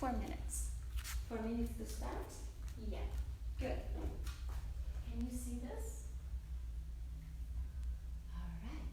4 minutes. 4 minutes to start? Yeah. Good. Can you see this? All right.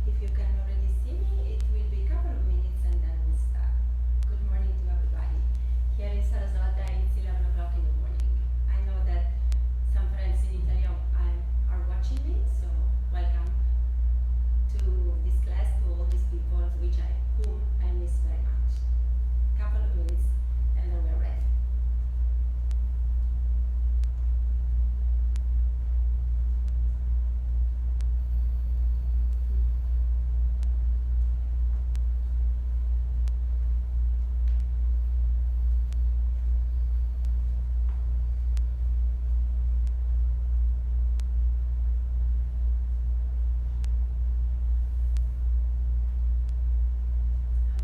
If you can already see me, it will be a couple of minutes and then we'll start. Good morning to everybody. Here in Sarasota, it's 11 o'clock in the morning. I know that some friends in Italy are watching me, so welcome to this class, to all these people whom I miss very much. Couple of minutes and then we're ready.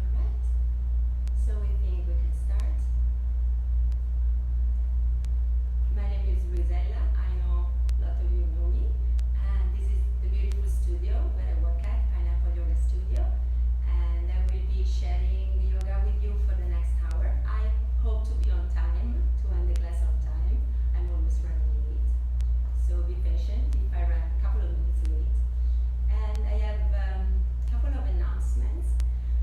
Alright, so we think we can start. My name is Luisella. I know a lot of you know me, and this is the beautiful studio where I work at, Pineapple Yoga Studio, and I will be sharing the yoga with you for the next hour. I hope to be on time, to end the class on time. I'm almost running late, so be patient if I run a couple of minutes late. And I have a couple of announcements.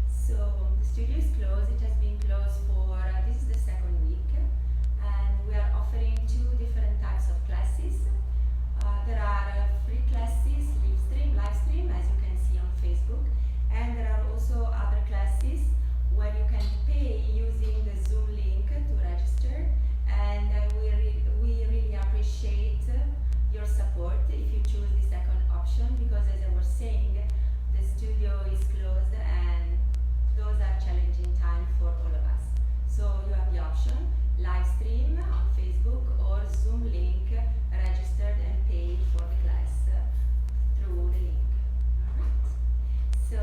So the studio is closed. It has been closed for this is the second week, and we are offering 2 different types of classes. There are free classes, live stream, as you can see on Facebook, and there are also other classes where you can pay using the Zoom link to register. And we really appreciate your support if you choose the second option, because as I was saying, the studio is closed and those are challenging times for all of us. So you have the option, live stream on Facebook or Zoom link, registered and paid for the class through the link. Alright. So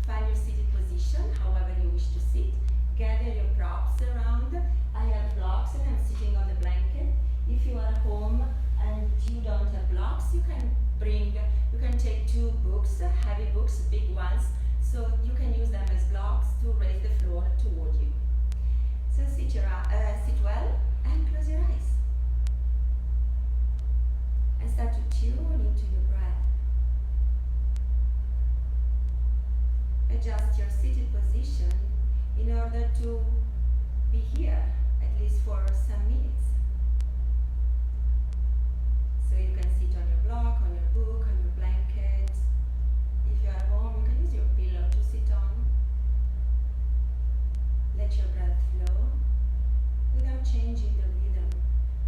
find your seated position, however you wish to sit. Gather your props around. I have blocks and I'm sitting on the blanket. If you are home and you don't have blocks, you can take 2 books, heavy books, big ones, so you can use them as blocks to raise the floor toward you. So sit well and close your eyes. And start to tune into your breath. Adjust your seated position in order to be here, at least for some minutes. So you can sit on your block, on your book, on your blanket. If you are at home, you can use your pillow to sit on. Let your breath flow without changing the rhythm.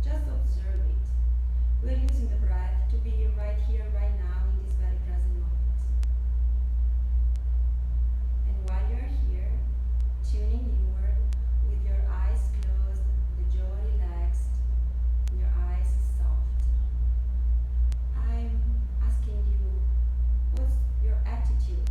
Just observe it. We're using the breath to be right here, right now, in this very present moment. And while you're here, tuning inward with your eyes closed, the jaw relaxed, and your eyes soft, I'm asking you, what's your attitude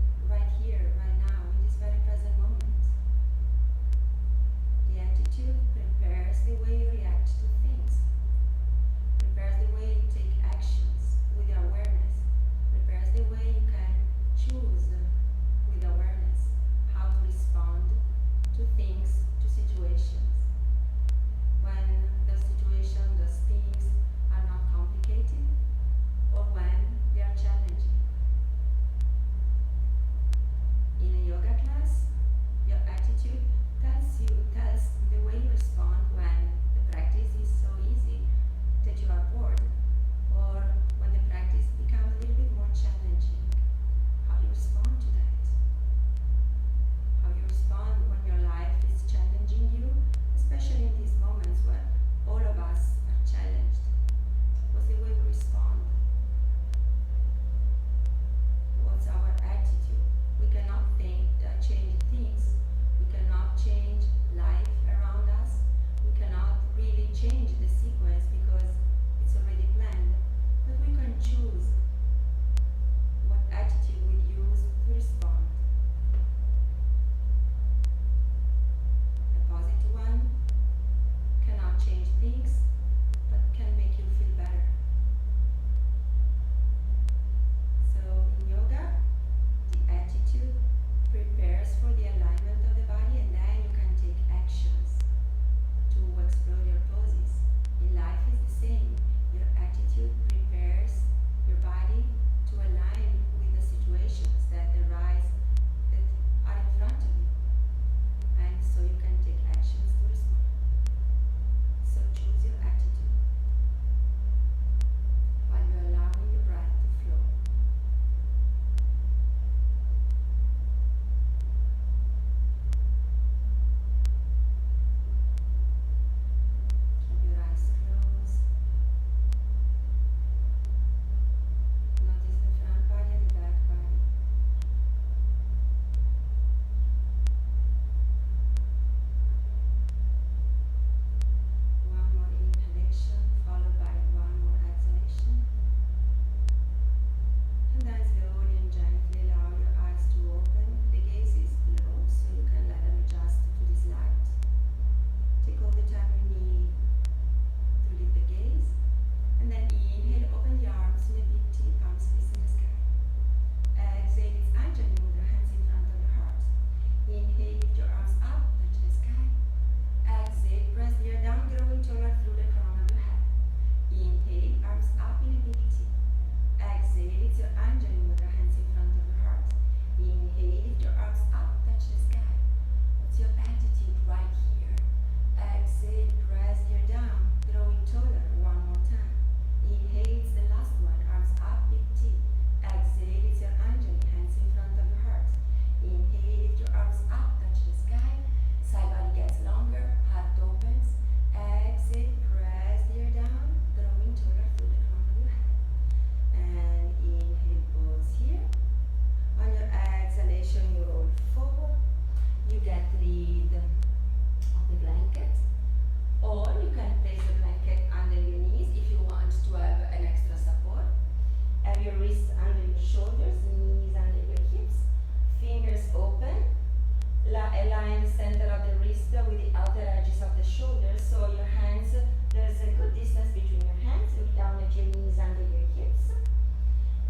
find the center of the wrist with the outer edges of the shoulders. So your hands, there's a good distance between your hands. Look down at your knees under your hips.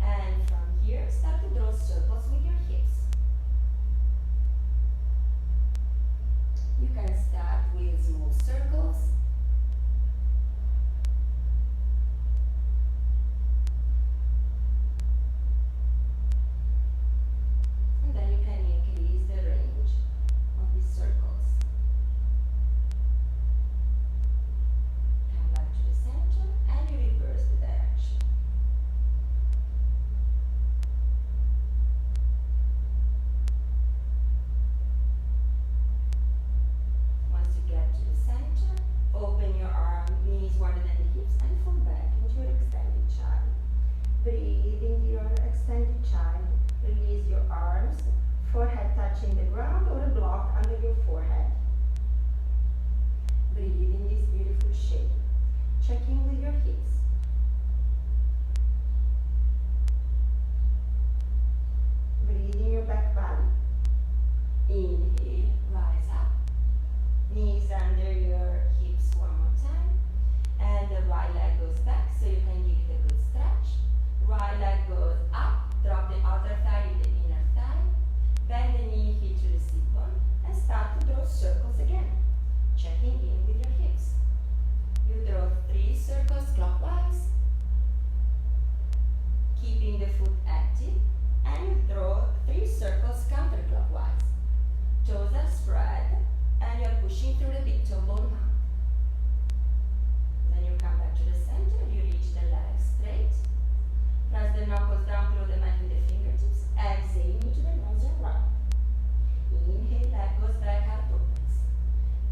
And from here, start to draw circles with your hips. You can start with small circles. And then you can increase the range of these circles. Come back to the center and you reverse the direction. Once you get to the center, open your knees wider than the hips and fall back into your extended child. Breathe into your extended child. Release your arms, forehead touching the ground or a block under your forehead. Breathe in this beautiful shape. Check in with your hips. Breathe in your back body. Inhale, rise up. Knees under your hips one more time. And the right leg goes back so you can give it a good stretch. Right leg goes up. Drop the outer thigh with the inner thigh. Bend the knee, heel to the sit bone. And start to draw circles again. Checking in with your hips. You draw 3 circles clockwise. Keeping the foot active. And you draw 3 circles counterclockwise. Toes are spread. And you're pushing through the big toe bone mound. Then you come back to the center. You reach the legs straight. Press the knuckles down through the mat with the fingertips. Exhale into the nose and round. Inhale, leg goes back, heart opens.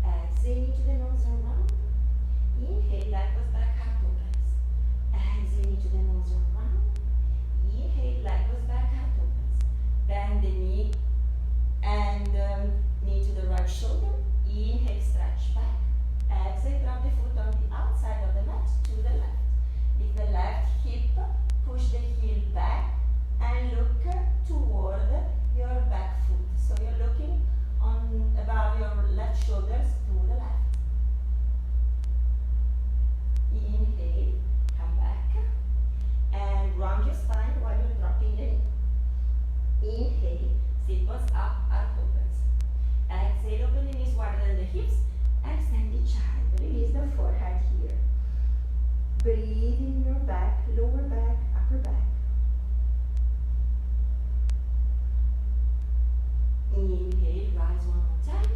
Exhale into the nose and round. Inhale, leg goes back, heart opens. Exhale into the nose and round. Inhale, leg goes back, heart opens. Bend the knee and knee to the right shoulder. Inhale, stretch back. Exhale, drop the foot on the outside of the mat to the left. Lift the left hip, push the heel back and look toward your back foot. So you're looking on above your left shoulders to the left. Inhale, come back and round your spine while you're dropping the knee. Inhale, sit bones up, arch opens. Exhale, open the knees wider than the hips. Extend the child. Release the forehead here. Breathe in your back, lower back, upper back. Inhale, rise one more time.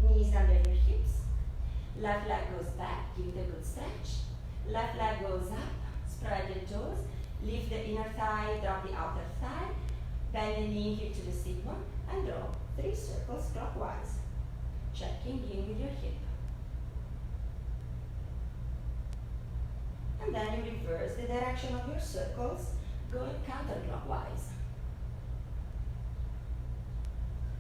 Knees under your hips. Left leg goes back, give it a good stretch. Left leg goes up, spread the toes. Lift the inner thigh, drop the outer thigh. Bend the knee here to the sit bone and draw 3 circles clockwise. Checking in with your hip. And then you reverse the direction of your circles, going counterclockwise.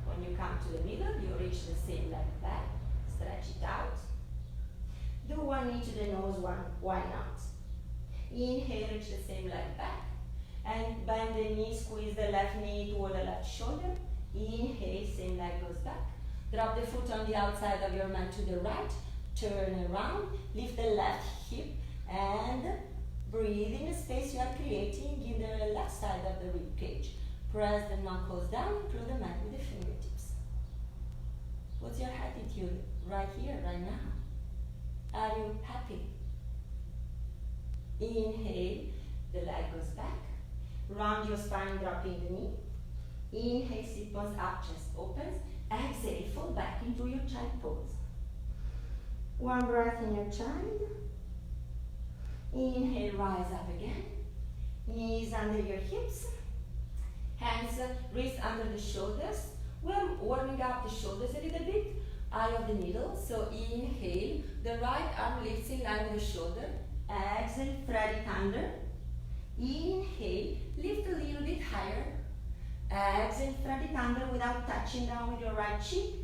When you come to the middle, you reach the same leg back, stretch it out. Do one knee to the nose, why not? Inhale, reach the same leg back. And bend the knee, squeeze the left knee toward the left shoulder. Inhale, same leg goes back. Drop the foot on the outside of your mat to the right. Turn around, lift the left hip and breathe in the space you are creating in the left side of the rib cage. Press the knuckles down through the mat with the fingertips. What's your attitude right here, right now? Are you happy? Inhale, the leg goes back. Round your spine, dropping the knee. Inhale, sit bones up, chest opens. Exhale, fall back into your child pose. One breath in your child. Inhale, rise up again. Knees under your hips. Hands, wrists under the shoulders. We're warming up the shoulders a little bit. Eye of the needle. So inhale, the right arm lifts in line with the shoulder. Exhale, thread it under. Inhale, lift a little bit higher. Exhale, thread it under without touching down with your right cheek.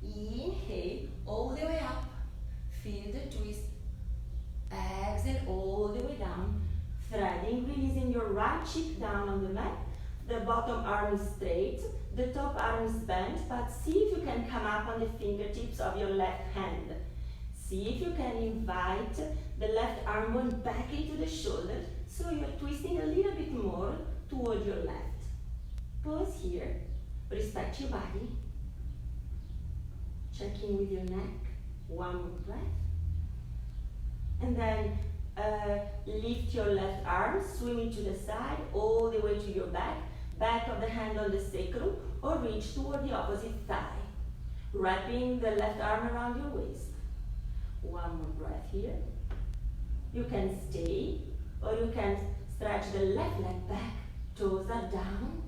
Inhale, all the way up. Feel the twist. Exhale, all the way down. Threading, releasing your right cheek down on the mat. The bottom arm is straight, the top arm is bent, but see if you can come up on the fingertips of your left hand. See if you can invite the left arm bone back into the shoulder, so you're twisting a little bit more toward your left. Pause here, respect your body. Check in with your neck, one more breath. And then lift your left arm, swing it to the side, all the way to your back of the hand on the sacrum, or reach toward the opposite thigh, wrapping the left arm around your waist. One more breath here. You can stay, or you can stretch the left leg back, toes are down.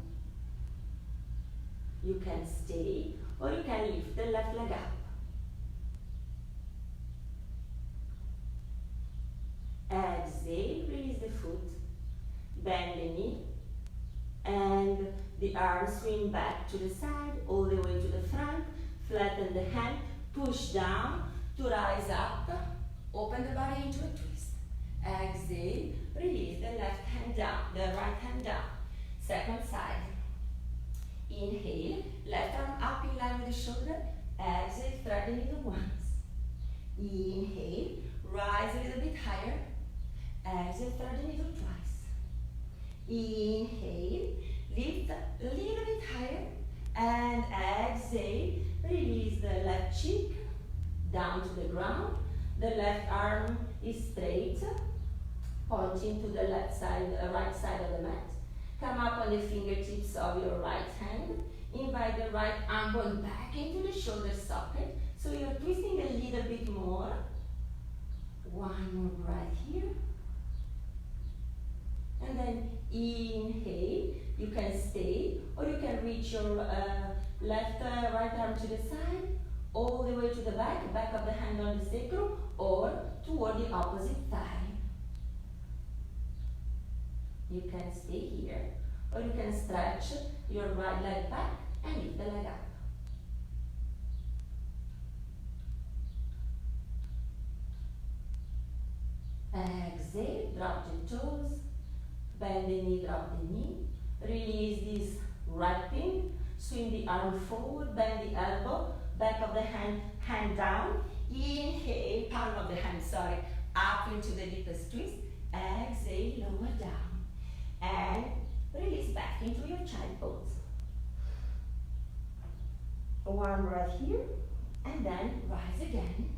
You can stay, or you can lift the left leg up. Exhale, release the foot, bend the knee, and the arm swing back to the side, all the way to the front, flatten the hand, push down to rise up, open the body into a twist. Exhale, release the left hand down, the right hand down. Second side. Inhale, left arm up in line with the shoulder. Exhale, thread the needle once. Inhale, rise a little bit higher. Exhale, thread the needle twice. Inhale, lift a little bit higher. And exhale, release the left cheek down to the ground. The left arm is straight, pointing to the left side, right side of the mat. Come up on the fingertips of your right hand. Invite the right arm bone back into the shoulder socket. So you're twisting a little bit more. One more breath here. And then inhale. You can stay, or you can reach your right arm to the side, all the way to the back of the hand on the sacrum, or toward the opposite thigh. You can stay here, or you can stretch your right leg back and lift the leg up. Exhale, drop the toes, bend the knee, drop the knee. Release this wrapping, swing the arm forward, bend the elbow, back of the hand, hand down. Inhale, palm of the hand, up into the deepest twist. Exhale, lower down. And release back into your child pose. One breath here, and then rise again.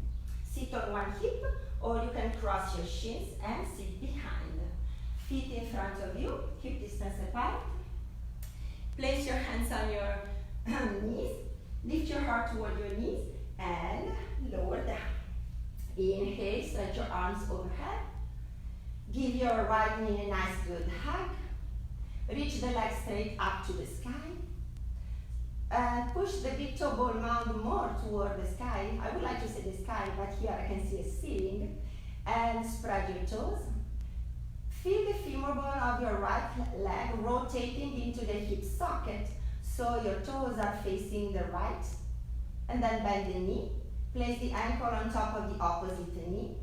Sit on one hip, or you can cross your shins and sit behind. Feet in front of you, hip distance apart. Place your hands on your knees. Lift your heart toward your knees and lower down. Inhale, stretch your arms overhead. Give your right knee a nice good hug. Reach the leg straight up to the sky. And push the big toe ball mound more toward the sky. I would like to say the sky, but here I can see a ceiling. And spread your toes. Feel the femur bone of your right leg rotating into the hip socket, so your toes are facing the right. And then bend the knee. Place the ankle on top of the opposite knee.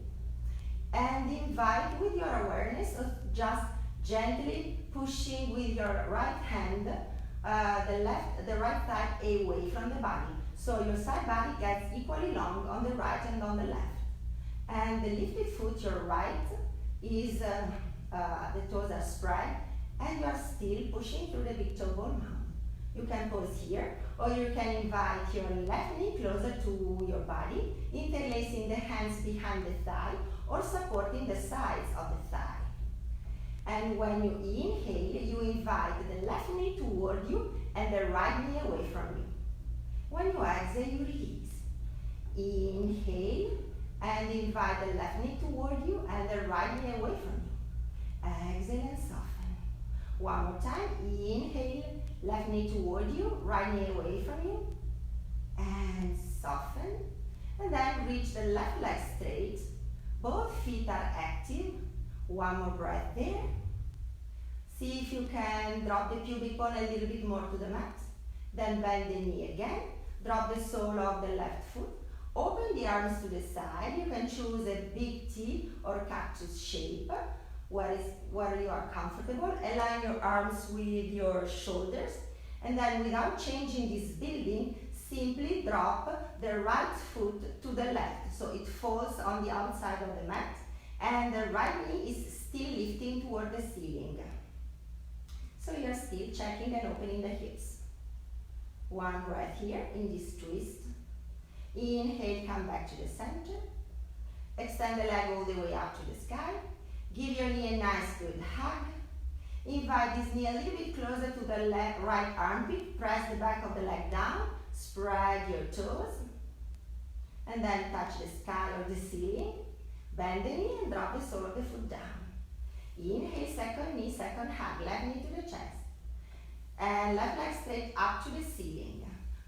And invite, with your awareness, of just gently pushing with your right hand the right thigh away from the body. So your side body gets equally long on the right and on the left. And the lifted foot, your right, is the toes are spread, and you are still pushing through the big toe ball mound. You can pause here, or you can invite your left knee closer to your body, interlacing the hands behind the thigh, or supporting the sides of the thigh. And when you inhale, you invite the left knee toward you and the right knee away from you. When you exhale, you release. Inhale, and invite the left knee toward you and the right knee away from you. Exhale and soften. One more time. Inhale, left knee toward you, right knee away from you. And soften. And then reach the left leg straight. Both feet are active. One more breath there. See if you can drop the pubic bone a little bit more to the mat. Then bend the knee again. Drop the sole of the left foot. Open the arms to the side. You can choose a big T or cactus shape. where you are comfortable. Align your arms with your shoulders, and then without changing this building, simply drop the right foot to the left, so it falls on the outside of the mat, and the right knee is still lifting toward the ceiling. So you're still checking and opening the hips. One breath here in this twist. Inhale, come back to the center. Extend the leg all the way up to the sky. Give your knee a nice good hug. Invite this knee a little bit closer to the right armpit. Press the back of the leg down. Spread your toes. And then touch the sky or the ceiling. Bend the knee and drop the sole of the foot down. Inhale, second knee, second hug. Left knee to the chest. And left leg straight up to the ceiling.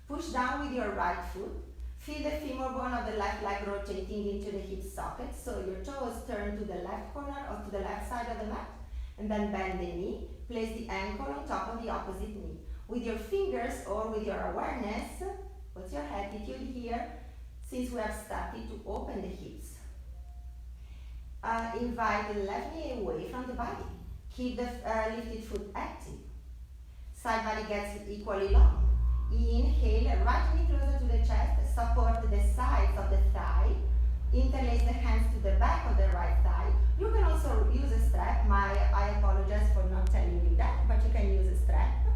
Push down with your right foot. Feel the femur bone of the left leg rotating into the hip socket, so your toes turn to the left corner or to the left side of the mat, and then bend the knee. Place the ankle on top of the opposite knee. With your fingers or with your awareness, what's your attitude here? Since we have started to open the hips. Invite the left knee away from the body. Keep the lifted foot active. Side body gets equally long. Inhale, right knee closer to the chest, support the sides of the thigh, interlace the hands to the back of the right thigh. You can also use a strap. I apologize for not telling you that, but you can use a strap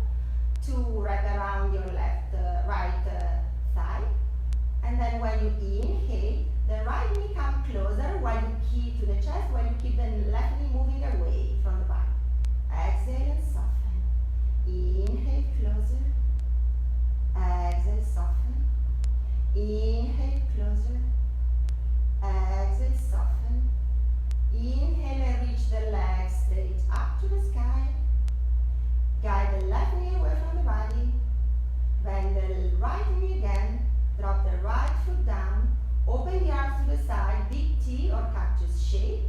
to wrap around your right thigh. And then when you inhale, the right knee comes closer while you keep to the chest, while you keep the left knee moving away from the body. Exhale and soften. Inhale, closer. Exhale, soften. Inhale, closer. Exhale, soften. Inhale and reach the legs straight up to the sky. Guide the left knee away from the body. Bend the right knee again. Drop the right foot down. Open the arms to the side, big T or cactus shape.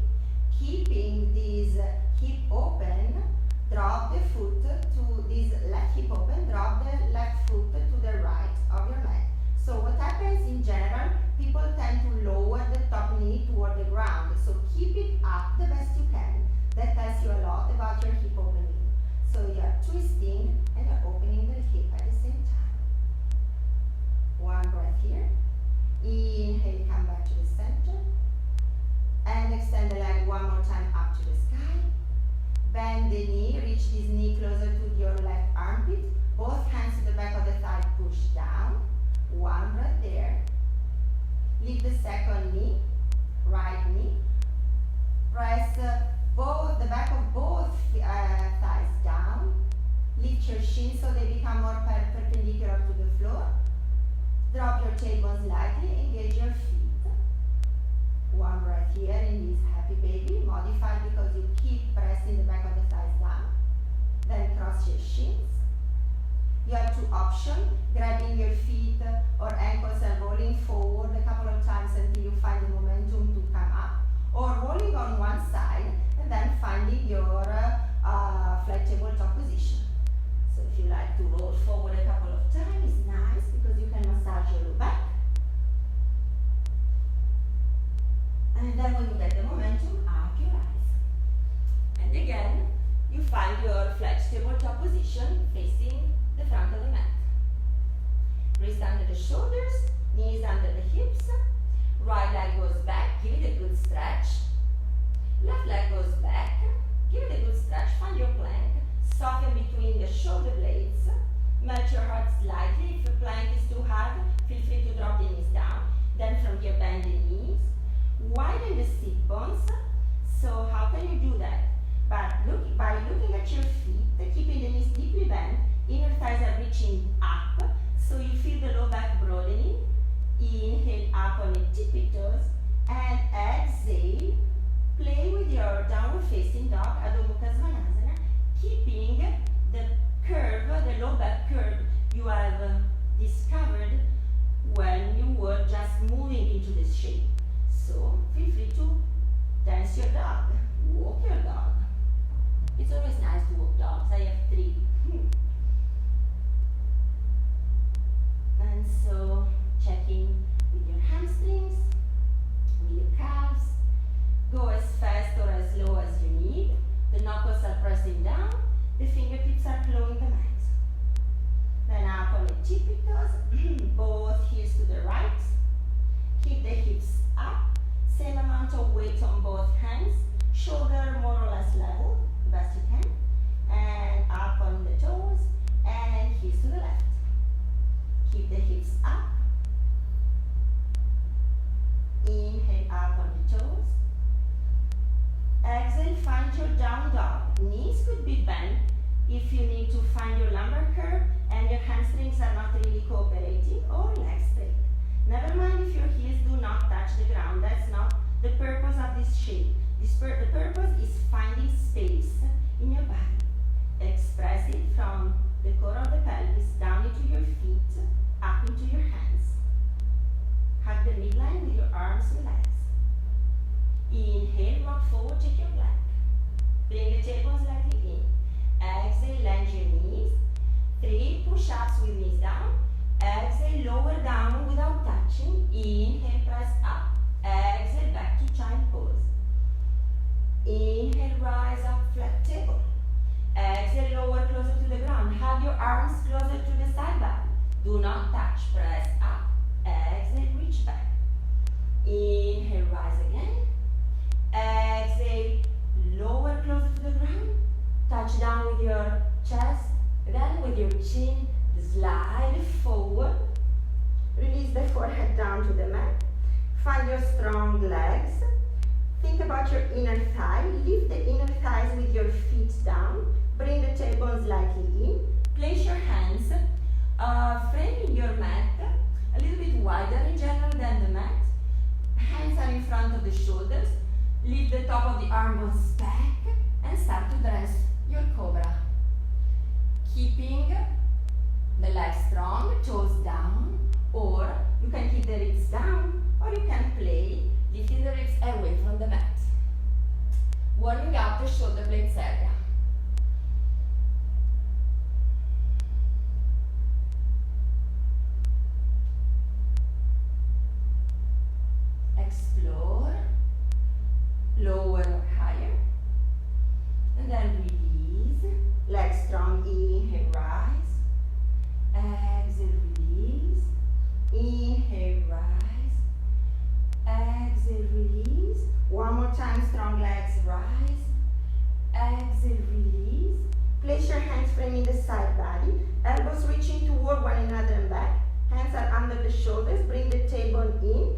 Keeping this hip open, drop the foot to this left hip open, drop the left foot to the right of your mat. So what happens in general, people tend to lower the top knee toward the ground. So keep it up the best you can. That tells you a lot about your hip opening. So you are twisting and you're opening the hip at the same time. One breath here. Inhale, come back to the center. And extend the leg one more time up to the sky. Bend the knee, reach this knee closer to your left armpit. Both hands to the back of the thigh, push down. One breath there. Lift the second knee, right knee. Press the back of both thighs down. Lift your shins so they become more perpendicular to the floor. Drop your tailbone slightly, engage your feet. One breath here in this happy baby, modified because you keep pressing the back of the thighs down. Then cross your shins. You have two options, grabbing your feet or ankles and rolling forward a couple of times until you find the momentum to come up, or rolling on one side and then finding your flat tabletop position. So if you like to roll forward a couple of times, it's nice because you can massage your low back. And then when you get the momentum, arc your eyes. And again, you find your flat tabletop position facing the front of the mat. Wrist under the shoulders, knees under the hips. Right leg goes back, give it a good stretch. Left leg goes back, give it a good stretch, find your plank. Soften between the shoulder blades. Melt your heart slightly. If the plank is too hard, feel free to drop the knees down. Then from here, bend the knees. Widen the sit bones. So how can you do that? By looking at your feet, keeping the knees deeply bent, inner thighs are reaching up, so you feel the low back broadening. Inhale up on your tippy toes, and exhale. Play with your downward facing dog, Adho Mukha Svanasana, keeping the curve, the low back curve you have discovered when you were just moving into this shape. So feel free to dance your dog, walk your dog. It's always nice to walk dogs. I have 3. And so checking with your hamstrings, with your calves. Go as fast or as slow as you need. The fingertips are clawing the mat. Then up on the tippy toes, both heels to the right. Keep the hips up, same amount of weight on both hands, shoulder more or less level, the best you can. And up on the toes, and heels to the left. Keep the hips up. Inhale up on the toes. Exhale, find your down dog. Knees could be bent if you need to find your lumbar curve and your hamstrings are not really cooperating, or legs straight. Never mind if your heels do not touch the ground. That's not the purpose of this shape. The purpose is finding space in your body. Express it from the core of the pelvis down into your feet, up into your hands. Hug the midline with your arms and legs. Inhale, rock forward, take your plank. Bring the tailbone slightly in. Exhale, lunge your knees. 3 push-ups with knees down. Exhale, lower down without touching. Inhale, press up. Exhale, back to child pose. Inhale, rise up, flat table. Exhale, lower closer to the ground. Have your arms closer to the side body. Do not touch. Press up. Exhale, reach back. Inhale, rise again. Exhale, lower closer to the ground. Touch down with your chest. Then with your chin, slide forward. Release the forehead down to the mat. Find your strong legs. Think about your inner thigh. Lift the inner thighs with your feet down. Bring the tailbone slightly in. Place your hands, framing your mat a little bit wider in general than the mat. Hands are in front of the shoulders. Lift the top of the arm bones back and start to dress your cobra. Keeping the legs strong, toes down, or you can keep the ribs down, or you can play lifting the ribs away from the mat. Warming up the shoulder blades area. Explore, lower or higher, and then release. Legs strong, inhale, rise. Exhale, release. Inhale, rise. Exhale, release. One more time, strong legs, rise. Exhale, release. Place your hands framing the side body. Elbows reaching toward one another and back. Hands are under the shoulders. Bring the tailbone in.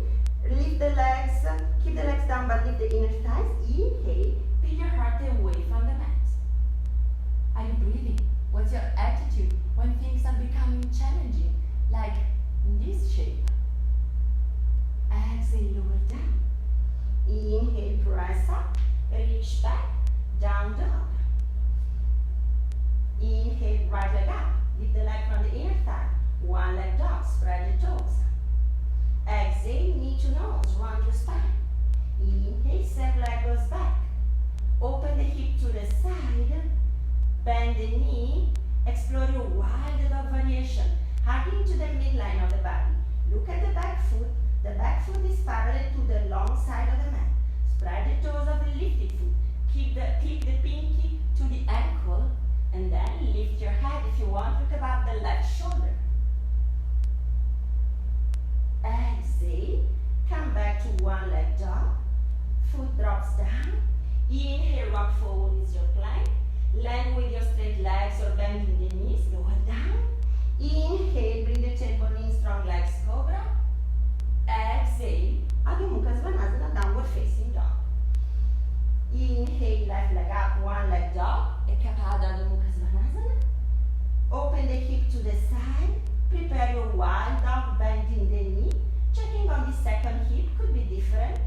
Lift the legs, keep the legs down but lift the inner thighs. Inhale, peel your heart away from the mat. Are you breathing? What's your attitude when things are becoming challenging, like in this shape? Exhale, lower down. Inhale, press up, reach back, down dog. Inhale, right leg up, lift the leg from the inner thigh. One leg dog, spread the toes. Exhale, knee to nose, round your spine. Inhale, same leg goes back. Open the hip to the side, bend the knee, explore your wild dog variation, hugging to the midline of the body. Look at the back foot. The back foot is parallel to the long side of the mat. Spread the toes of the lifted foot. Clip the pinky to the ankle, and then lift your head if you want. Look about the left shoulder. Exhale, come back to one leg dog. Foot drops down. Inhale, rock forward is your plank. Land with your straight legs or bending the knees, lower down. Inhale, bring the tailbone in, strong legs, cobra. Exhale, Adho Mukha Svanasana, downward facing dog. Inhale, left leg up, one leg dog. Ekapada Adho Mukha Svanasana. Open the hip to the side. Prepare your wild dog, bending the knee. Checking on the second hip, could be different.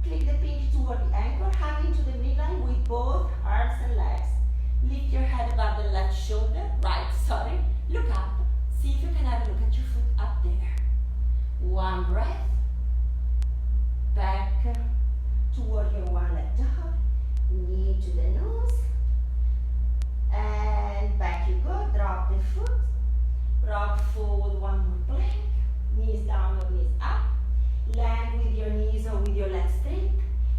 Click the pinky toward the ankle, hugging to the midline with both arms and legs. Lift your head above the left shoulder, look up. See if you can have a look at your foot up there. One breath. Back toward your one-leg dog. Knee to the nose. And back you go. Drop the foot. Rock forward, one more plank. Knees down or knees up. Land with your knees or with your legs straight.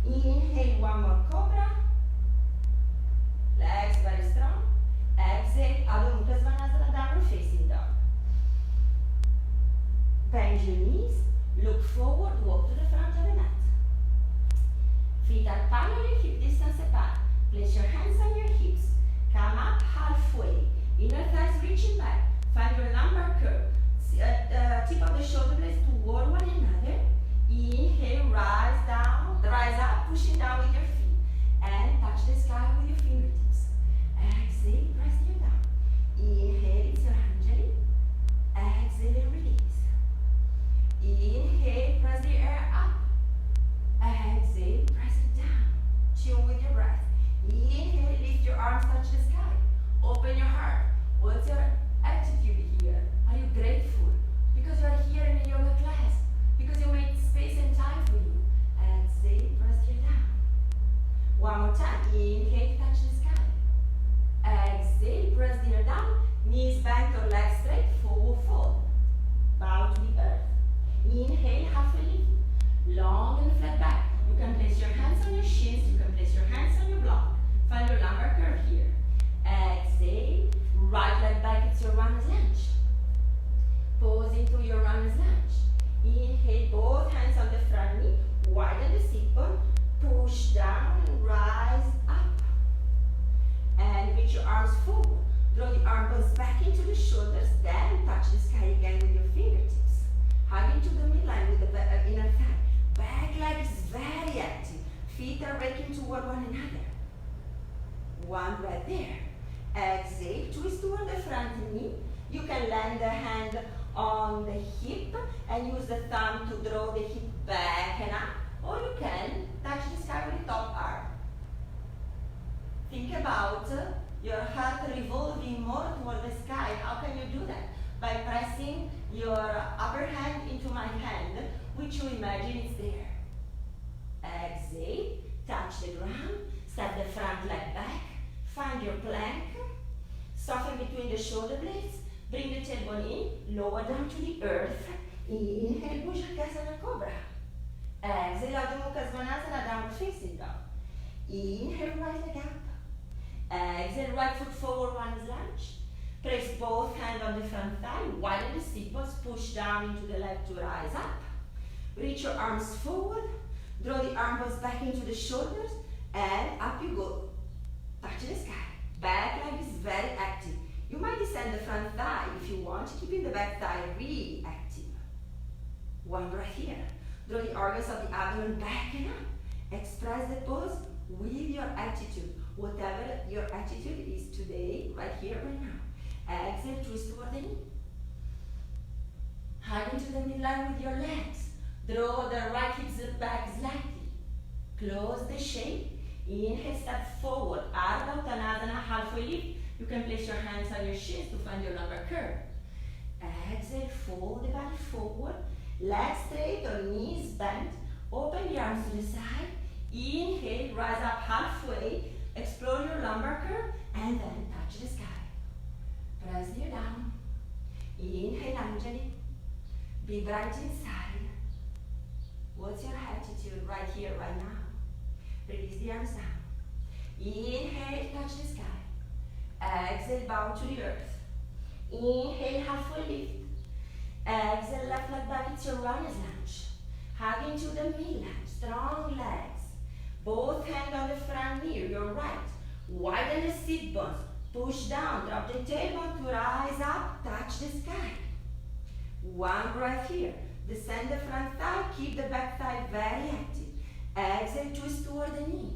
Inhale, one more cobra. Legs very strong. Bend your knees, look forward, walk to the front of the mat. Feet are parallel, hip distance apart. Place your hands on your hips. Come up halfway. Inner thighs reaching back. Find your lumbar curve. Tip of the shoulder blades toward one another. Inhale, rise down, rise up, pushing down with your feet. And touch the sky with your fingertips. Exhale, press you down. Inhale, it's your Anjali. Exhale and release. Inhale, press the air up. Exhale, press it down. Tune with your breath. Inhale, lift your arms, touch the sky. Open your heart. What's your attitude here? Are you grateful? Because you are here in a yoga class. Because you made space and time for you. Exhale, press you down. One more time. Inhale, touch the sky. Exhale, press the air down. Knees bent or legs straight, forward fold. Bow to the earth. Inhale, halfway lift. Long and flat back. You can place your hands on your shins. You can place your hands on your block. Find your lumbar curve here. Exhale, right leg back. It's your runner's lunge. Pose into your runner's lunge. Inhale, both hands on the front knee. Widen the sit bone. Push down and rise up. And reach your arms forward. Draw the arm bones back into the shoulders. Then touch the sky again with your fingertips. Hug into the midline with the inner thigh. Back leg is very active. Feet are raking toward one another. One breath there. Exhale, twist toward the front knee. You can land the hand on the hip and use the thumb to draw the hip back and up. Or you can touch the sky with the top arm. Think about your heart revolving more toward the sky. How can you do that? By pressing your upper hand into my hand, which you imagine is there. Exhale, touch the ground, step the front leg back, find your plank, soften between the shoulder blades, bring the tailbone in, lower down to the earth. Inhale, Bhujangasana Cobra. Exhale, Adho Mukha Svanasana, downward facing dog. Inhale, right leg up. Exhale, right foot forward, runner's lunge. Place both hands on the front thigh, widen the sit bones, push down into the leg to rise up. Reach your arms forward, draw the arm bones back into the shoulders, and up you go. Touch the sky. Back leg is very active. You might descend the front thigh if you want, keeping the back thigh really active. One breath here. Draw the organs of the abdomen back and up. Express the pose with your attitude, whatever your attitude is today, right here, right now. Exhale, twist toward the knee. Hug into the midline with your legs. Draw the right hips back slightly. Close the shape. Inhale, step forward. Ardha Uttanasana, halfway lift. You can place your hands on your shins to find your lumbar curve. Exhale, fold the body forward. Legs straight or knees bent. Open the arms to the side. Inhale, rise up halfway. Explore your lumbar curve and then touch the sky. Press you down. Inhale, Anjali. Be bright inside. What's your attitude right here, right now? Release the arms down. Inhale, touch the sky. Exhale, bow to the earth. Inhale, halfway lift. Exhale, left leg back, it's your runner's lunge. Hug into the midline, strong legs. Both hands on the front knee, your right. Widen the sit bones. Push down, drop the tailbone to rise up, touch the sky. One breath here. Descend the front thigh, keep the back thigh very active. Exhale, twist toward the knee.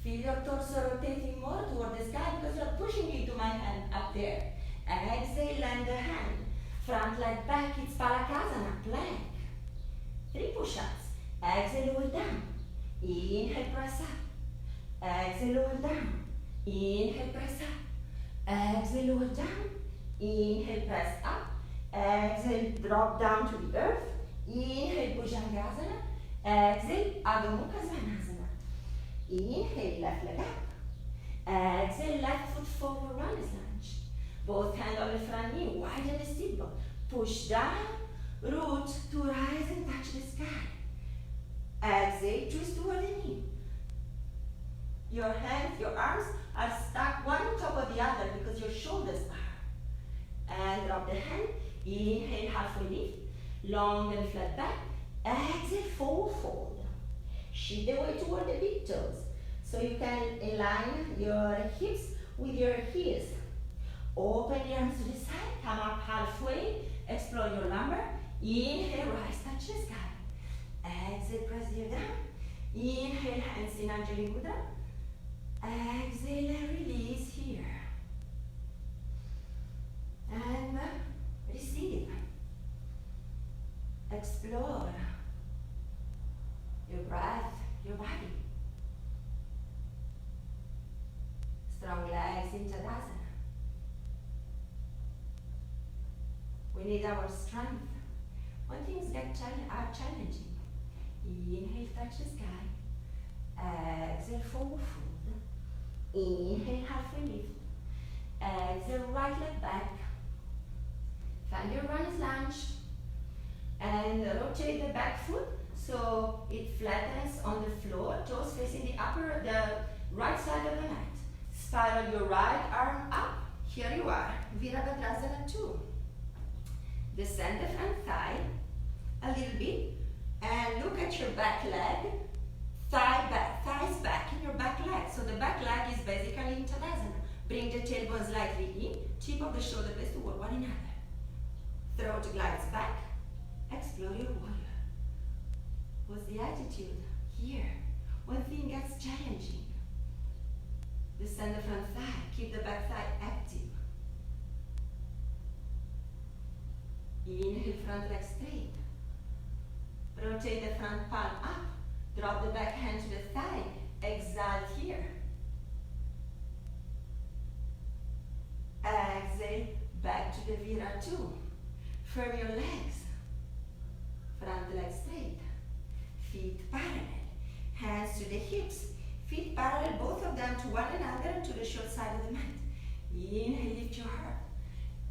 Feel your torso rotating more toward the sky because you're pushing into my hand up there. Exhale, land the hand. Front leg back, it's Palakasana, plank. 3 push-ups. Exhale, lower down. Inhale, press up. Exhale, lower down. Inhale, press up. Exhale, lower down. Inhale, press up. Exhale, drop down to the earth. Inhale, Bhujangasana. Exhale, Adho Mukha Svanasana. Inhale, left leg up. Exhale, left foot forward, runner's lunge. Both hands on the front knee, widen the sit bone. Push down, root to rise and touch the sky. Exhale, twist toward the knee. Your hands, your arms are stuck one on top of the other because your shoulders are. And drop the hand. Inhale, halfway lift. Long and flat back. Exhale, forward fold. Shift the weight toward the big toes. So you can align your hips with your heels. Open the arms to the side. Come up halfway. Explore your lumbar. Inhale, rise, touch the sky. Exhale, press the ear down. Inhale, hands in Anjali Mudra. Exhale and release here. And receive. Explore your breath, your body. Strong legs in Tadasana. We need our strength when things are challenging. Inhale, touch the sky. Exhale, forward fold. Inhale, halfway lift. Exhale, right leg back. Find your runner's lunge. And rotate the back foot so it flattens on the floor, toes facing the right side of the mat. Spiral your right arm up. Here you are, Virabhadrasana 2. Descend the front thigh a little bit and look at your back leg, thighs back in your back leg. So the back leg is basically in Tadasana. Bring the tailbone slightly in, tip of the shoulder blades toward one another. Throat glides back. Explore your warrior. What's the attitude here when things gets challenging? Descend the front thigh. Keep the back thigh active. Inhale, front leg straight. Rotate the front palm up. Drop the back hand to the thigh. Exhale here. Exhale, back to the Vira 2. Firm your legs. Front leg straight. Feet parallel. Hands to the hips. Feet parallel, both of them to one another and to the short side of the mat. Inhale, lift your heart.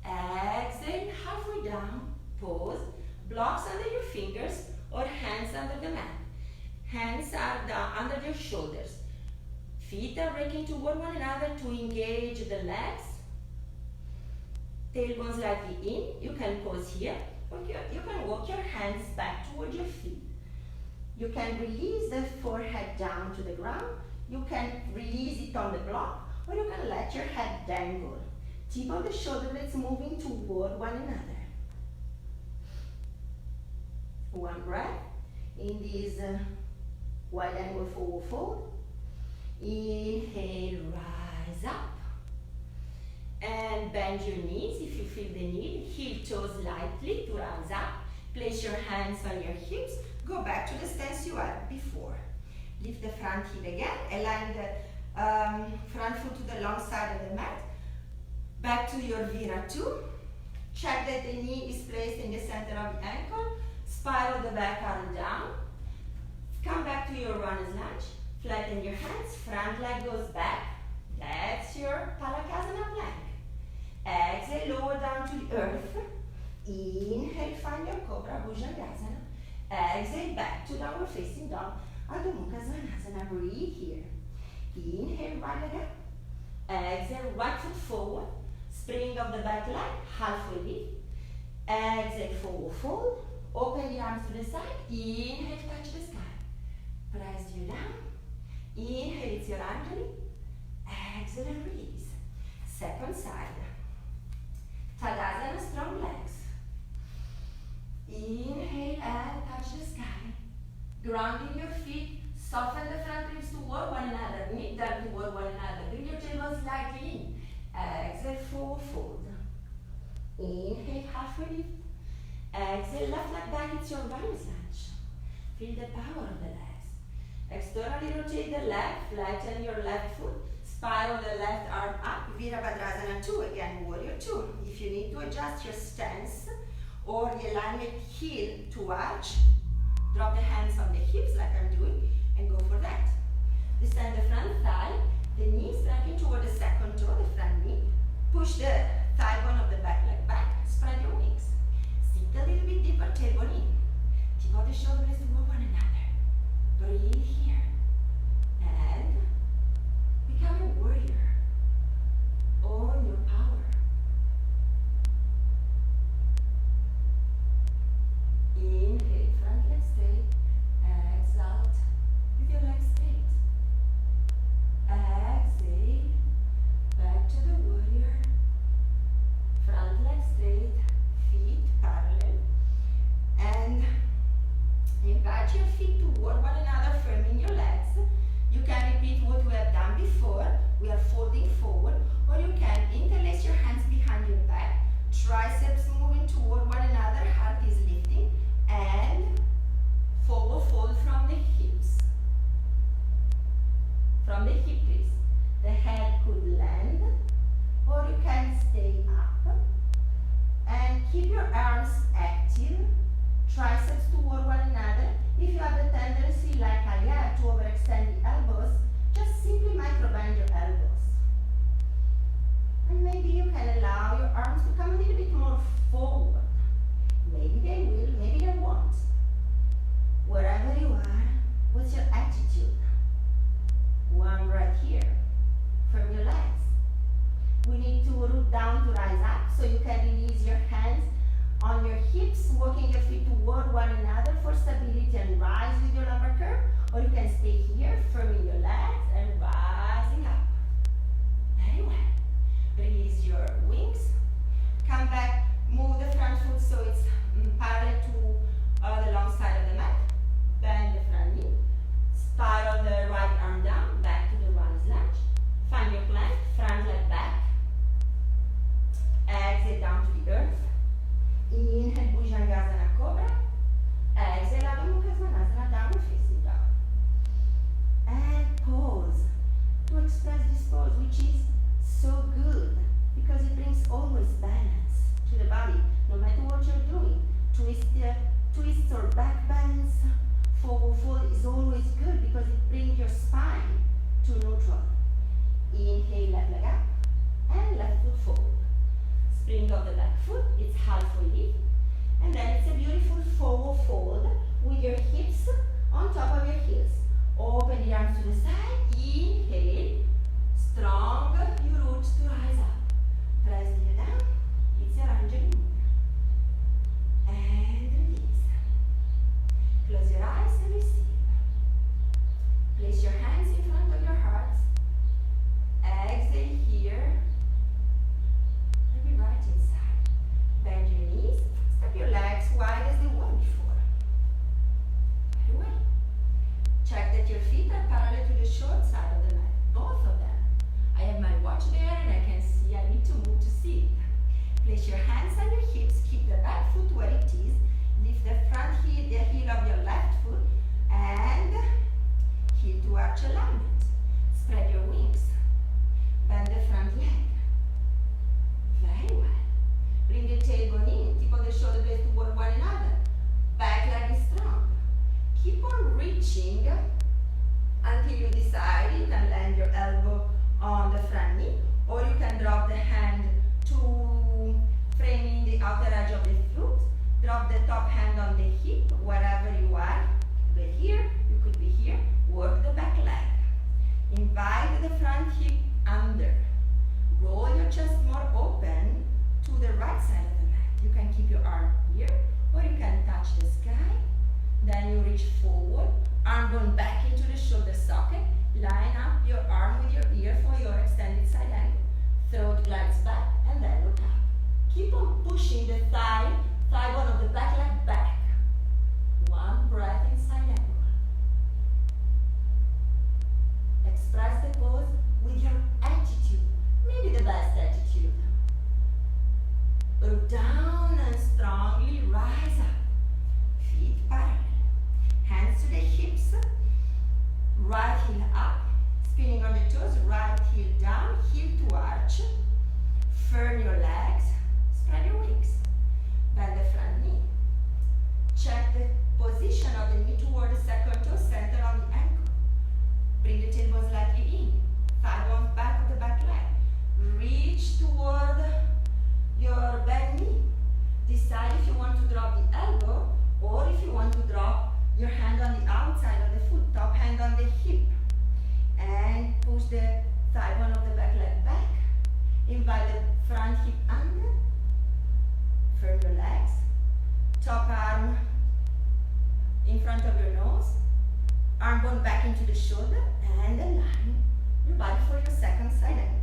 Exhale, halfway down. Pause. Blocks under your fingers or hands under the mat. Hands are down under your shoulders. Feet are raking toward one another to engage the legs. Tailbone slightly in. You can pause here. Or you can walk your hands back toward your feet. You can release the forehead down to the ground. You can release it on the block, or you can let your head dangle. Tip of the shoulder blades moving toward one another. One breath in this wide angle forward fold. Inhale, rise up. And bend your knees if you feel the need. Heel toes lightly to rise up. Place your hands on your hips. Go back to the stance you had before. Lift the front heel again. Align the front foot to the long side of the mat. Back to your Vira 2. Check that the knee is placed in the center of the ankle. Spiral the back arm down. Come back to your runner's lunge. Flatten your hands. Front leg goes back. That's your Palakasana plank. Exhale, lower down to the earth. Inhale, find your Cobra Bhujangasana. Exhale, back to downward facing dog. Adho Mukha Svanasana. Breathe here. Inhale, right leg up. Exhale, right foot forward. Spring of the back leg, halfway lift. Exhale, forward fold. Open the arms to the side. Inhale, touch the sky. Press you down. Inhale, it's your Anjali. Exhale and release. Second side. Tadasana, strong legs. Inhale and touch the sky. Grounding your feet. Soften the front ribs toward one another. Knee them toward one another. Bring your tailbone slightly in. Exhale, forward fold. Inhale, halfway lift. Exhale, left leg back. It's your runner's lunge. Feel the power of the legs. Externally rotate the leg. Flatten your left foot. Spiral the left arm up. Virabhadrasana 2. Again, warrior 2. If you need to adjust your stance or the alignment heel to arch, drop the hands on the hips like I'm doing and go for that. Descend the front thigh. The knees striking toward the second toe, the front knee. Push the thigh bone of the back leg back. Spread your wings. Sit a little bit deeper, tailbone in. Tip of the shoulder blades toward one another. Breathe here. And become a warrior. Own your power. We are folding forward, or you can interlace your hands behind your back, triceps moving toward one another, heart is lifting, and forward fold from the hips. From the hip crease, the head could land, or you can stay up, and keep your arms active, triceps toward one another. If you have the tendency, like I have, to overextend the elbows, just simply microbend your elbows. And maybe you can allow your arms to come a little bit more forward. Maybe they will, maybe they won't. Wherever you are, what's your attitude? One breath here. Firm your legs. We need to root down to rise up, so you can release your hands on your hips, walking your feet toward one another for stability and rise with your lumbar curve. Or you can stay here, firming your legs and rising up. Very well. Release your wings. Come back, move the front foot so it's parallel to the long side of the mat. Bend the front knee. Spiral the right arm down, back to the runner's lunge. Find your plank, front leg back. Exhale down to the earth. Inhale, Bhujangasana Cobra. Exhale, Adho Mukha Svanasana, downward facing dog. And pause to express this pose, which is so good because it brings always balance to the body, no matter what you're doing. Twists or back bends, forward fold is always good because it brings your spine to neutral. Inhale, left leg up, and left foot forward. Spring of the back foot, it's halfway lift. And then it's a beautiful forward fold with your hips on top of your heels. Open the arms to the side, inhale, strong, you root to rise up. Press the heel down, it's your Anjali Mudra. And release. Close your eyes and receive. Place your hands in front of your heart. Exhale here. Maybe right inside. Bend your knees. Step your legs wide as they were before. Very well. Check that your feet are parallel to the short side of the mat. Both of them. I have my watch there and I can see I need to move to see it. Place your hands on your hips. Keep the back foot where it is. Lift the front heel, the heel of your left foot, and heel to arch alignment. Spread your wings. Bend the front leg. Very well. Bring the tailbone in. Tip of the shoulder blades toward one another. Back leg is strong. Keep on reaching until you decide you can land your elbow on the front knee, or you can drop the hand to framing the outer edge of the foot. Drop the top hand on the hip, wherever you are. But here, you could be here. Work the back leg. Invite the front hip under. Roll your chest more open to the right side of the mat. You can keep your arm here, or you can touch the sky. Then you reach forward, arm going back into the shoulder socket. Line up your arm with your ear for your extended side angle. Throat glides back, and then look up. Keep on pushing the thigh bone of the back leg back. One breath inside angle. Express the pose with your attitude, maybe the best attitude. Root down and strongly rise up. Feet parallel. Hands to the hips. Right heel up. Spinning on the toes. Right heel down. Heel to arch. Firm your legs. Spread your wings. Bend the front knee. Check the position of the knee toward the second toe, center on the ankle. Bring the tailbone slightly in. Thigh bone back of the back leg. Reach toward your bent knee. Decide if you want to drop the elbow or if you want to drop your hand on the outside of the foot, top hand on the hip. And push the thigh bone of the back leg back. Invite the front hip under. Firm your legs. Top arm in front of your nose. Arm bone back into the shoulder and align your body for your second side angle.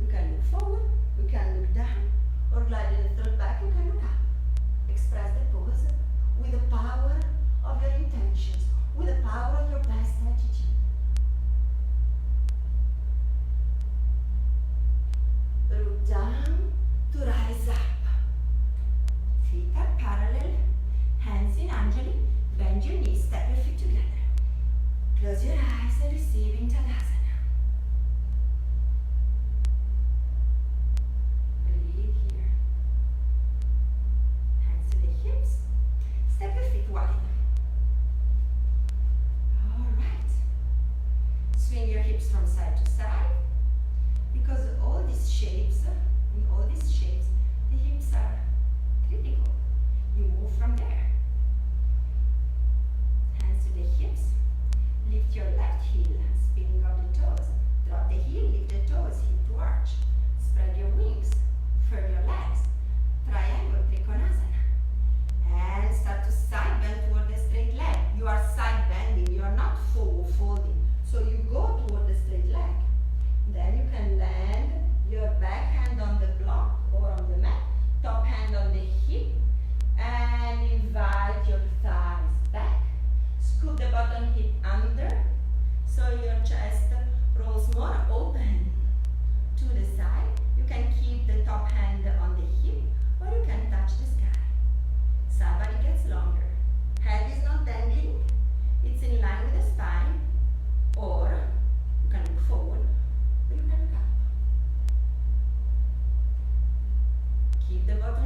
You can look forward, you can look down, or glide the throat back, you can look up. Express the pose with the power of your intentions, with the power of your best attitude.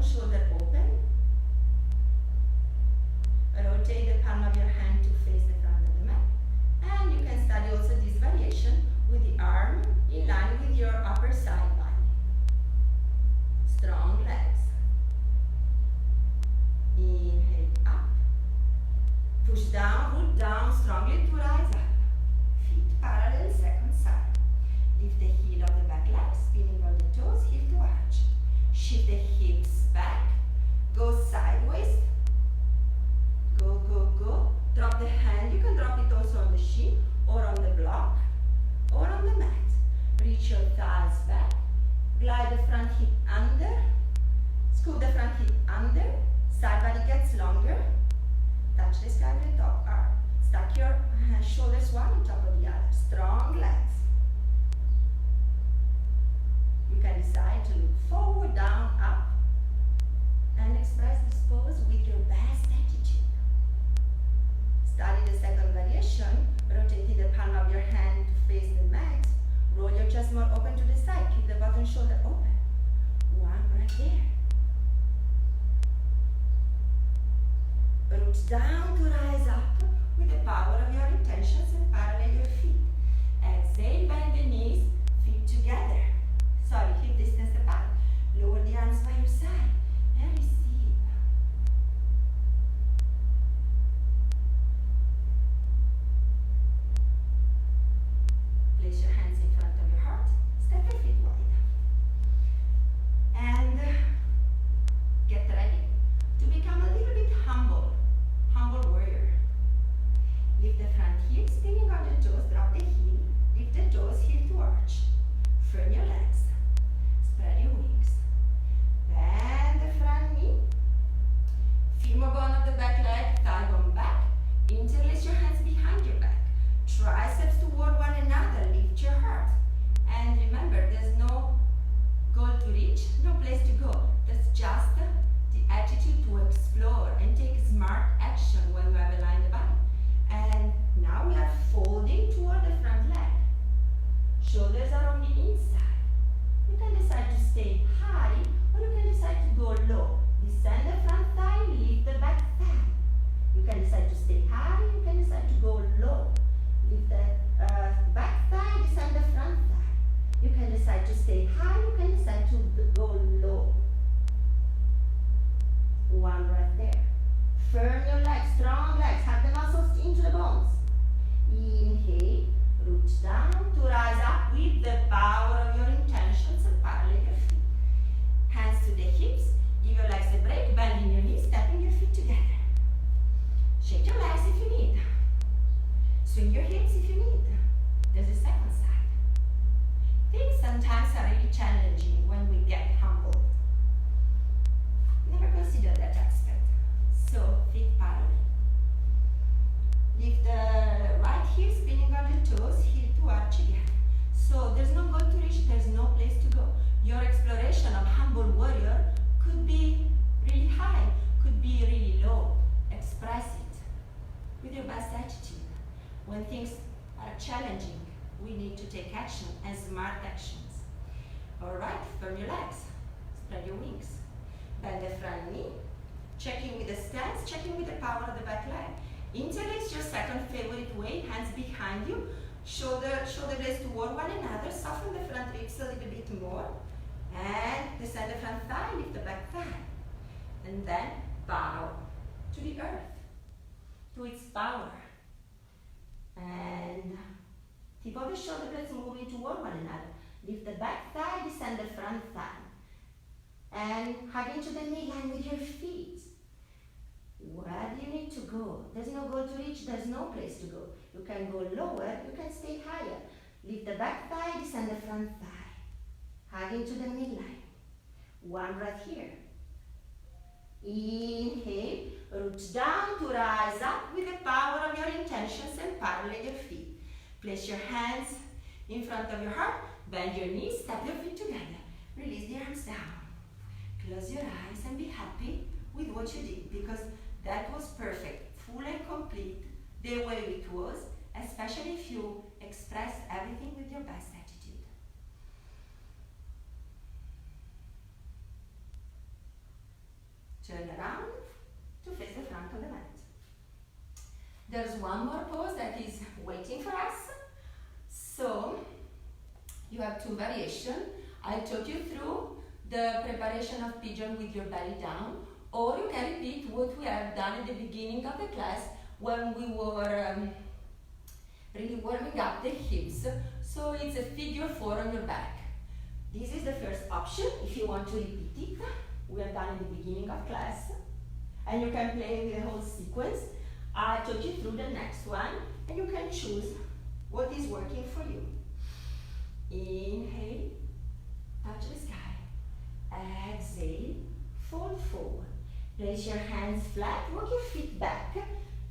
shoulder open. Rotate the palm of your hand to face the front of the mat. And you can study also this variation with the arm in line with your upper side body. Strong legs. Inhale up. Push down, root down strongly to rise up. Feet parallel, second side. Lift the heel of the back leg, spinning on the toes, heel to arch. Shift the hips back. Go sideways. Go, go, go. Drop the hand. You can drop it also on the shin or on the block or on the mat. Reach your thighs back. Glide the front hip under. Scoop the front hip under. Side body gets longer. Touch the sky with the top arm. Stack your shoulders one on top of the other. Strong legs. You can decide to look forward, down, up, and express this pose with your best attitude. Study the second variation, rotating the palm of your hand to face the mat. Roll your chest more open to the side. Keep the bottom shoulder open. One breath there. Root down to rise up with the power of your intentions and parallel your feet. Exhale, bend the knees, feet together. Sorry, hip distance apart. Lower the arms by your side and receive. Place your hands in front of your heart. Step your feet wide. And get ready to become a little bit humble. Humble warrior. Lift the front heel, spinning on the toes, drop the heel. Lift the toes, heel to arch. Firm your legs. Spread your wings. Bend the front knee. Femur bone of the back leg, thigh bone back. Interlace your hands behind your back. Triceps toward one another. Lift your heart. And remember, there's no goal to reach, no place to go. That's just the attitude to explore and take smart action when you have aligned the body. And now we are folding toward the front leg. Shoulders are on the inside. You can decide to stay high or you can decide to go low. Descend the front thigh, lift the back thigh. You can decide to stay high, you can decide to go low. Lift the back thigh, descend the front thigh. You can decide to stay high, you can decide to go low. One breath there. Firm your legs, strong legs, have the muscles into the bones. Inhale, root down to rise up with the power of your intentions and parallel your feet. Hands to the hips, give your legs a break, bending your knees, stepping your feet together. Shake your legs if you need. Swing your hips if you need. There's a second side. Things sometimes are really challenging when we get humbled. Never consider that aspect. So, feet parallel. Lift the right heel, spinning on the toes, heel to arch again. So, there's no goal to reach, there's no place to go. Your exploration of humble warrior could be really high, could be really low. Express it with your best attitude. When things are challenging, we need to take action and smart actions. Alright, firm your legs, spread your wings. Bend the front knee, checking with the stance, checking with the power of the back leg. Interlace your second favorite way, hands behind you, shoulder blades toward one another, soften the front ribs a little bit more, and descend the front thigh, lift the back thigh. And then bow to the earth, to its power. And tip of the shoulder blades moving toward one another. Lift the back thigh, descend the front thigh. And hug into the knee line with your feet. Where do you need to go? There's no goal to reach, there's no place to go. You can go lower, you can stay higher. Lift the back thigh, descend the front thigh. Hug into the midline. One breath here. Inhale, root down to rise up with the power of your intentions and parallel your feet. Place your hands in front of your heart, bend your knees, step your feet together. Release the arms down. Close your eyes and be happy with what you did, because that was perfect, full and complete, the way it was, especially if you expressed everything with your best attitude. Turn around to face the front of the mat. There's one more pose that is waiting for us. So, you have two variations. I took you through the preparation of pigeon with your belly down, or you can repeat what we have done at the beginning of the class when we were really warming up the hips. So it's a figure 4 on your back. This is the first option if you want to repeat it. We have done in the beginning of class. And you can play with the whole sequence. I took you through the next one, and you can choose what is working for you. Inhale, touch the sky. Exhale, fold forward. Place your hands flat, walk your feet back,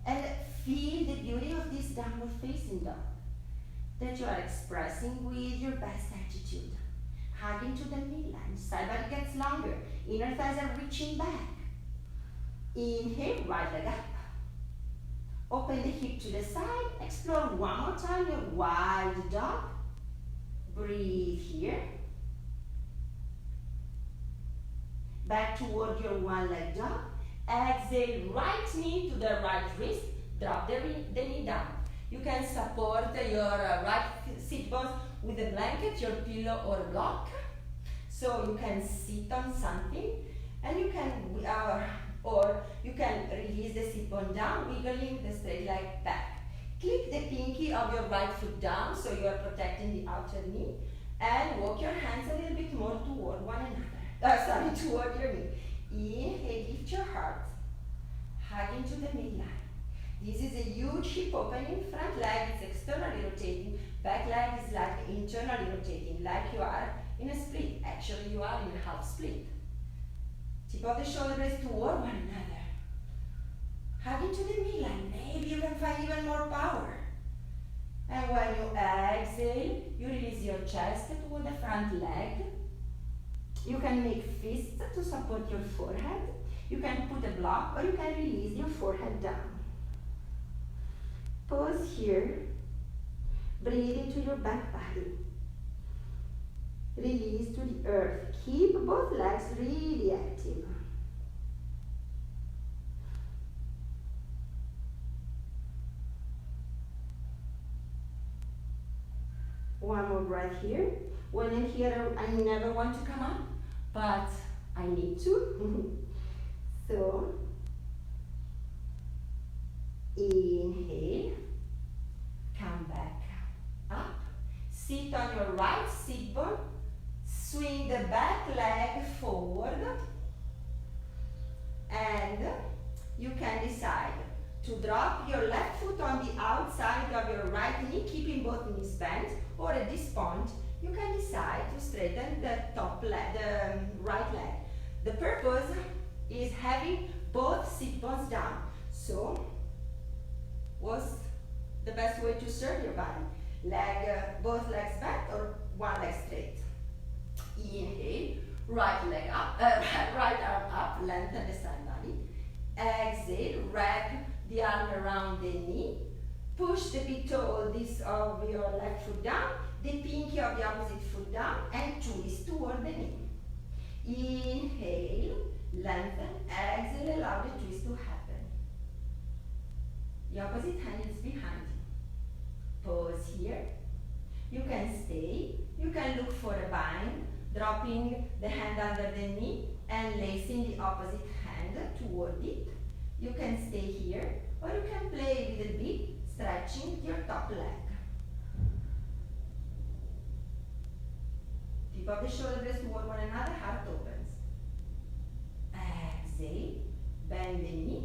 and feel the beauty of this downward facing dog that you are expressing with your best attitude. Hug into the midline, side body gets longer, inner thighs are reaching back. Inhale, right leg up. Open the hip to the side, explore one more time your wide dog. Breathe here. Back toward your one leg dog. Exhale, right knee to the right wrist. Drop the knee down. You can support your right sit bones with a blanket, your pillow or a block. So you can sit on something, and you can, or you can release the sit bone down, wiggling the straight leg back. Click the pinky of your right foot down, so you are protecting the outer knee, and walk your hands a little bit more toward one another. Toward your knee. Inhale, lift your heart. Hug into the midline. This is a huge hip opening. Front leg is externally rotating. Back leg is like internally rotating, like you are in a split. Actually, you are in a half split. Tip of the shoulder blades toward one another. Hug into the midline. Maybe you can find even more power. And when you exhale, you release your chest toward the front leg. You can make fists to support your forehead. You can put a block, or you can release your forehead down. Pause here. Breathe into your back body. Release to the earth. Keep both legs really active. One more breath here. When I'm here, I never want to come up, but I need to. So, inhale, come back up, sit on your right sit bone, swing the back leg forward, and you can decide to drop your left foot on the outside of your right knee, keeping both knees bent, or at this point, you can decide to straighten the top leg, the right leg. The purpose is having both sit bones down. So, what's the best way to serve your body? Both legs back or one leg straight? Inhale, right leg up, right arm up, lengthen the side body. Exhale, wrap the arm around the knee. Push the big toe of your left foot down, the pinky of the opposite foot down, and twist toward the knee. Inhale, lengthen, exhale, allow the twist to happen. The opposite hand is behind you. Pause here. You can stay. You can look for a bind, dropping the hand under the knee and lacing the opposite hand toward it. You can stay here, or you can play with a bit, stretching your top leg. Tip of the shoulder blades toward one another, heart opens. Exhale, bend the knee,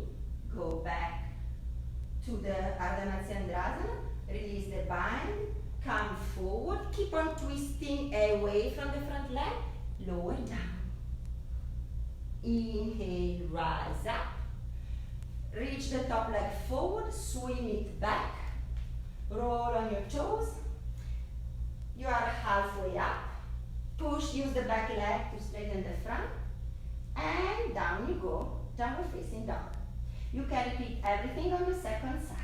go back to the Ardha Matsyendrasana, release the bind, come forward, keep on twisting away from the front leg, lower down. Inhale, rise up. Reach the top leg forward, swing it back, roll on your toes. You are halfway up. Push, use the back leg to straighten the front, and down you go, downward facing dog. You can repeat everything on the second side.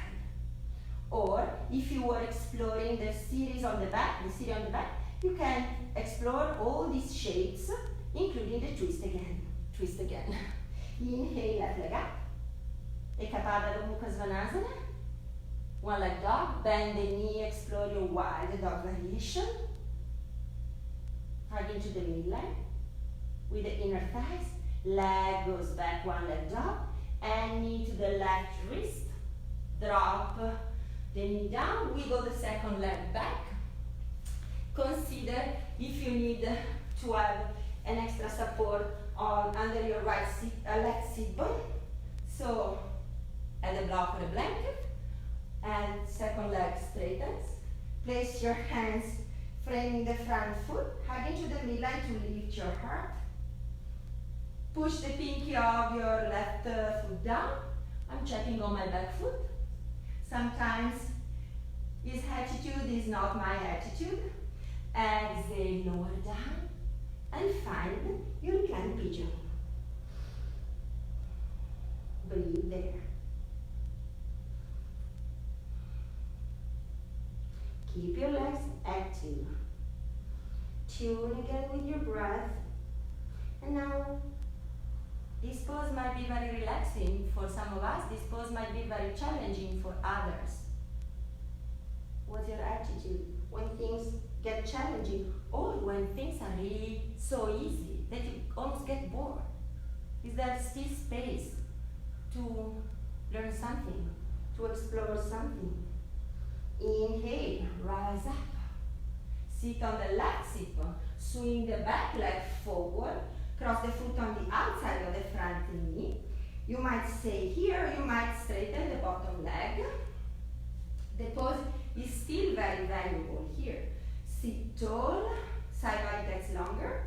Or, if you were exploring the series on the back, you can explore all these shapes, including the twist again. Twist again. Inhale, left leg up. Ekapada Adho Mukha Svanasana. One leg dog. Bend the knee, explore your wild dog variation. Hug into the midline with the inner thighs. Leg goes back, one leg dog. And knee to the left wrist. Drop the knee down. Wiggle the second leg back. Consider if you need to have an extra support on under your right left sit bone. So add a block or a blanket, and second leg straightens. Place your hands framing the front foot, hug into the midline to lift your heart. Push the pinky of your left foot down. I'm checking on my back foot. Sometimes this attitude is not my attitude. Exhale, lower down, and find your reclined pigeon. Breathe there. Keep your legs active. Tune again with your breath. And now, this pose might be very relaxing for some of us. This pose might be very challenging for others. What's your attitude when things get challenging, or when things are really so easy that you almost get bored? Is there still space to learn something, to explore something? Inhale, rise up. Sit on the left sit bone. Swing the back leg forward. Cross the foot on the outside of the front knee. You might stay here, you might straighten the bottom leg. The pose is still very valuable here. Sit tall, side body gets longer.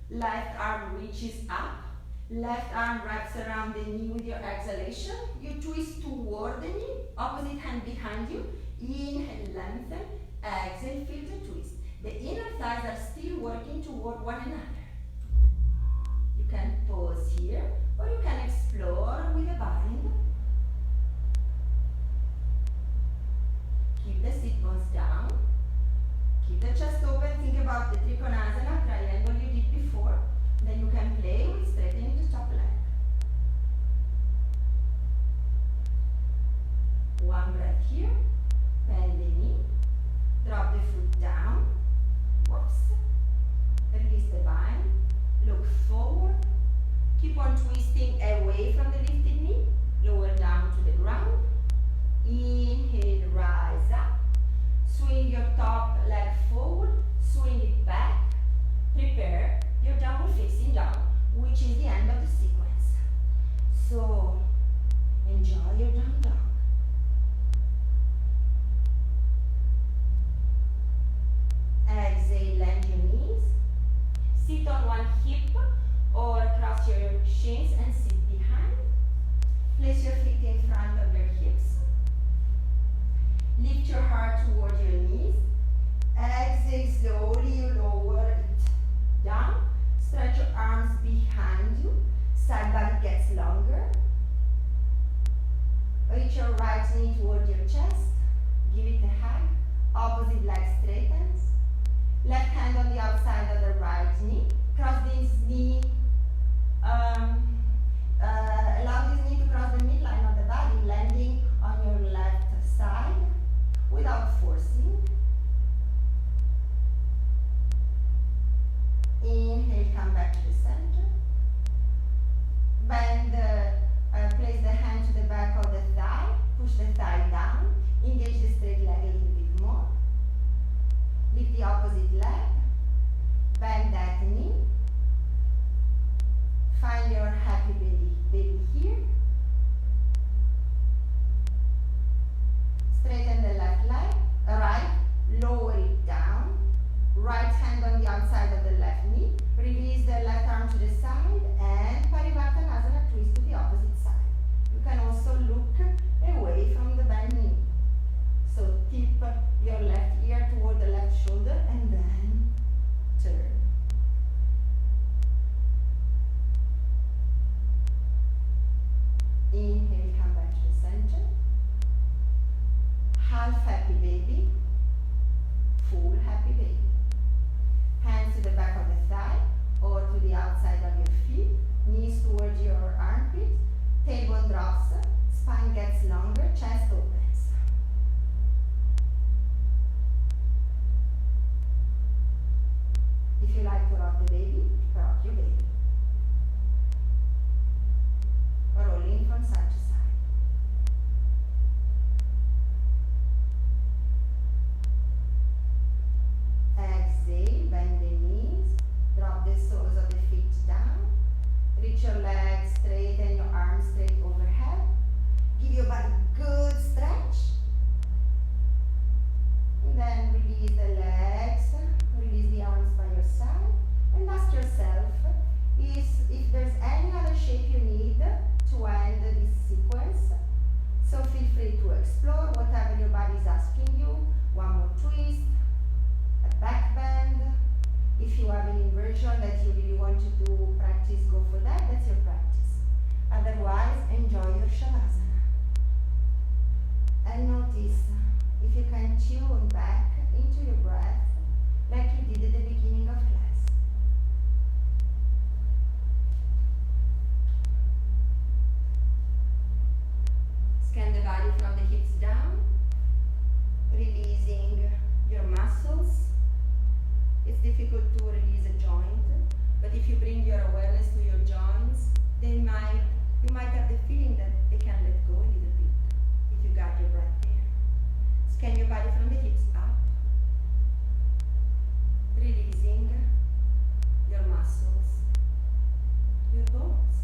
Left arm reaches up. Left arm wraps around the knee with your exhalation. You twist toward the knee, opposite hand behind you. Inhale, lengthen. Exhale, feel the twist. The inner thighs are still working toward one another. You can pause here, or you can explore with a bind. Keep the sit bones down. Keep the chest open. Think about the Trikonasana triangle you did before. Then you can play with straightening the top leg. One breath here. Bend the knee. Drop the foot down. Whoops. Release the bind. Look forward. Keep on twisting away from the lifted knee. Lower down to the ground. Inhale, rise up. Swing your top leg forward. Swing it back. Prepare your downward facing dog, which is the end of the sequence. So, enjoy your down dog. Exhale, land your knees. Sit on one hip or cross your shins and sit behind. Place your feet in front of your hips. Lift your heart toward your knees. Exhale, slowly you lower it down. Stretch your arms behind you. Side body gets longer. Reach your right knee toward your chest. Give it a hug. Opposite leg straightens. Left hand on the outside of the right knee. Cross this knee. Allow this knee to cross the midline of the body, landing on your left side without forcing. Inhale, come back to the center. Bend, place the hand to the back of the thigh. Push the thigh down. Engage the straight leg a little bit more. Lift the opposite leg. Bend that knee. Find your happy baby here. Straighten the left leg. Right. Lower it down. Right hand on the outside of the left knee. Release the left arm to the side and Parivartanasana twist to the opposite side. You can also look away from the bent knee. So tip your left ear toward the left shoulder and then turn. Inhale, come back to the center. Half happy baby, full happy baby. Hands to the back of the thigh or to the outside of your feet. Knees towards your armpit. version that you really want to do practice, go for that, that's your practice. Otherwise, enjoy your Shavasana. And notice if you can tune back into your breath like you did at the beginning of class. Scan the body from the hips down, releasing your muscles. It's difficult to release a joint, but if you bring your awareness to your joints, you might have the feeling that they can let go a little bit if you got your breath there. Scan your body from the hips up, releasing your muscles, your bones.